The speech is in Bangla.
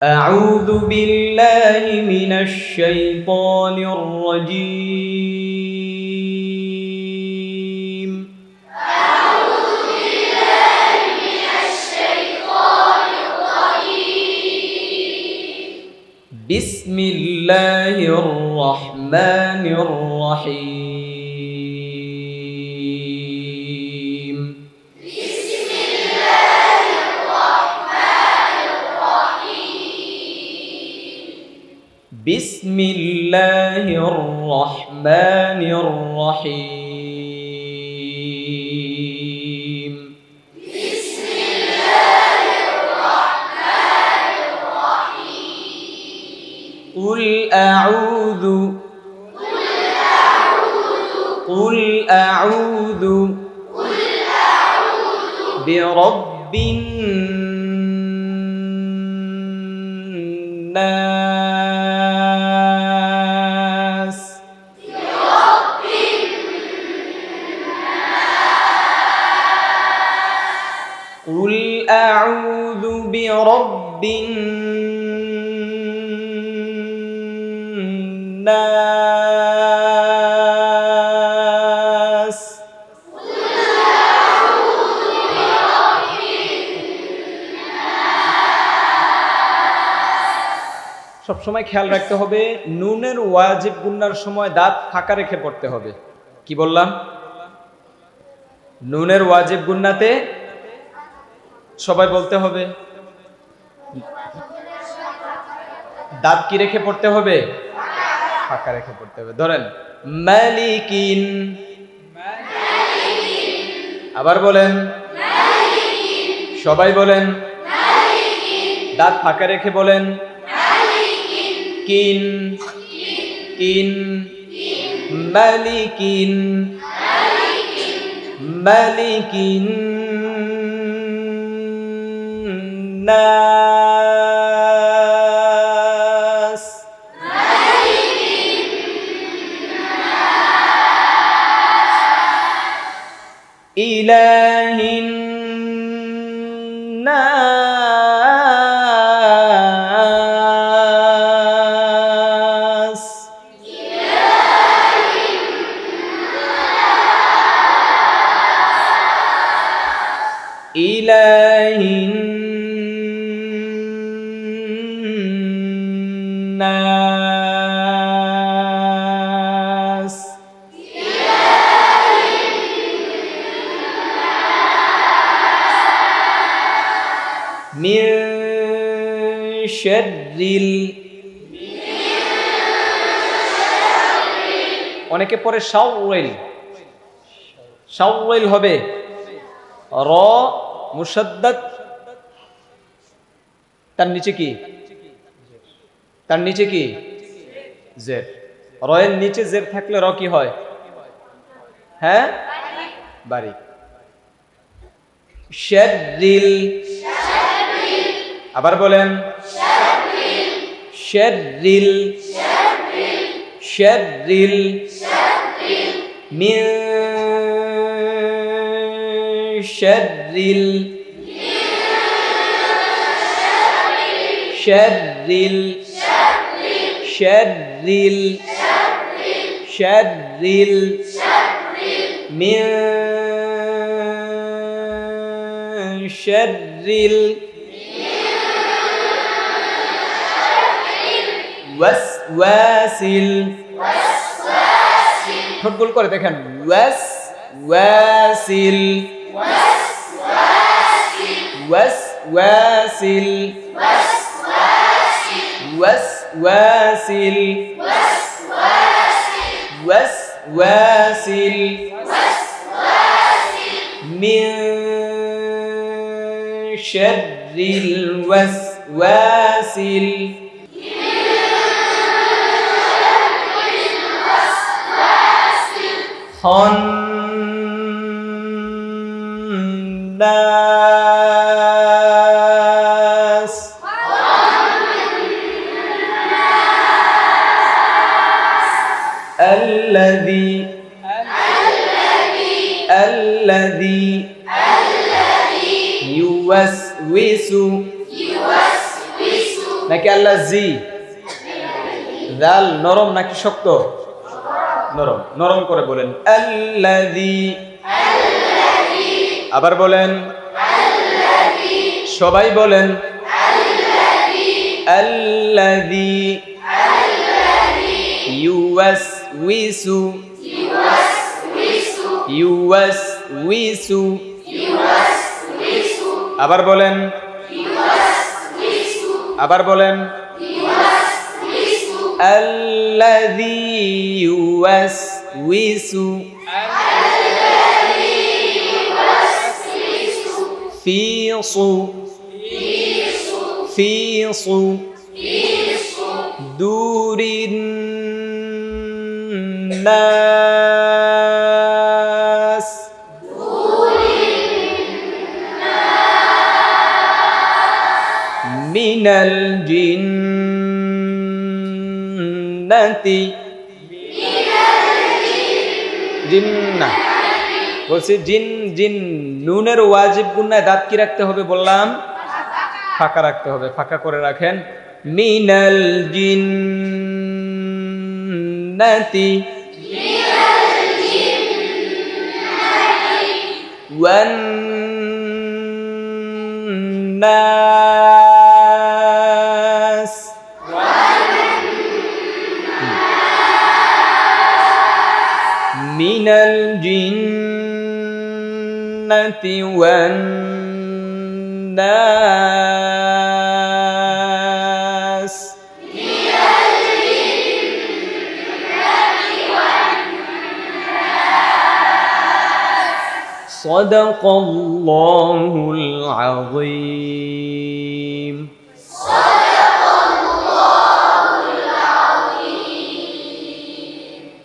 أعوذ بالله من الشيطان الرجيم. أعوذ بالله من الشيطان الرجيم. بسم الله الرحمن الرحيم. بسم الله الرحمن الرحيم. بسم الله الرحمن الرحيم. بسم الله الرحمن الرحيم. قل أعوذ برب الناس. قل أعوذ برب الناس. সবসময় খেয়াল রাখতে হবে, নুনের ওয়াজিব গুন্নার সময় দাঁত ফাঁকা রেখে পড়তে হবে। কি বললাম? নুনের ওয়াজিব গুন্নাতে সবাই বলতে হবে, দাঁত কি রেখে পড়তে হবে? ফাঁকা রেখে পড়তে হবে। ধরেন মালিকিন, আবার বলেন, সবাই বলেন, দাঁত ফাঁকা রেখে বলেন, কিন কিন মালিকিন মালিকিন নাস। ইলাহিন নাস। ইলাহিন নাস। মিন শাররিল, অনেকে পরে শাওরাইল, শাওরাইল হবে র মুশাদ্দাদ, তার নিচে কি? তার নিচে কি? জের। রয়ের নিচে জের থাকলে র কি হয়? হ্যাঁ, বারিক। শাররিল, আবার বলেন, শাররিল শাররিল মিন শাররিল শাররিল শাররিল শাররিল মিন শাররিল ওয়াসওয়াসিল। ঠোঁট গোল করে দেখেন, ওয়াসওয়াসিল ওয়াসওয়াসিল ওয়াসওয়াসিল ওয়াসওয়াসিল মিন শাররিল ওয়াসওয়াসিল। خناس، الذي يوسوس নাকি আল্লাযী? জাল নরম নাকি শক্ত? নরম। নরম করে বলেন আল্লাযী। আবার বলেন সবাই বলেন আল্লাযী ইউওয়াসউইসু ইউওয়াসউইসু। আবার বলেন আবার বলেন আল্লাযী ইউওয়াসউইসু ফি সুদুরিন নাস। মিনাল জিন্নাতি জিন্নাহ বলছি জিন জিন নুনের ওয়াজিব গুন্নায় দাঁত কি রাখতে হবে বললাম? ফাঁকা রাখতে হবে। ফাঁকা করে রাখেন মিনাল জিন্নাতি ওয়ান নাস। মিনাল জিন্নাতি ওয়ান নাস। সাদাকাল্লাহুল আযীম।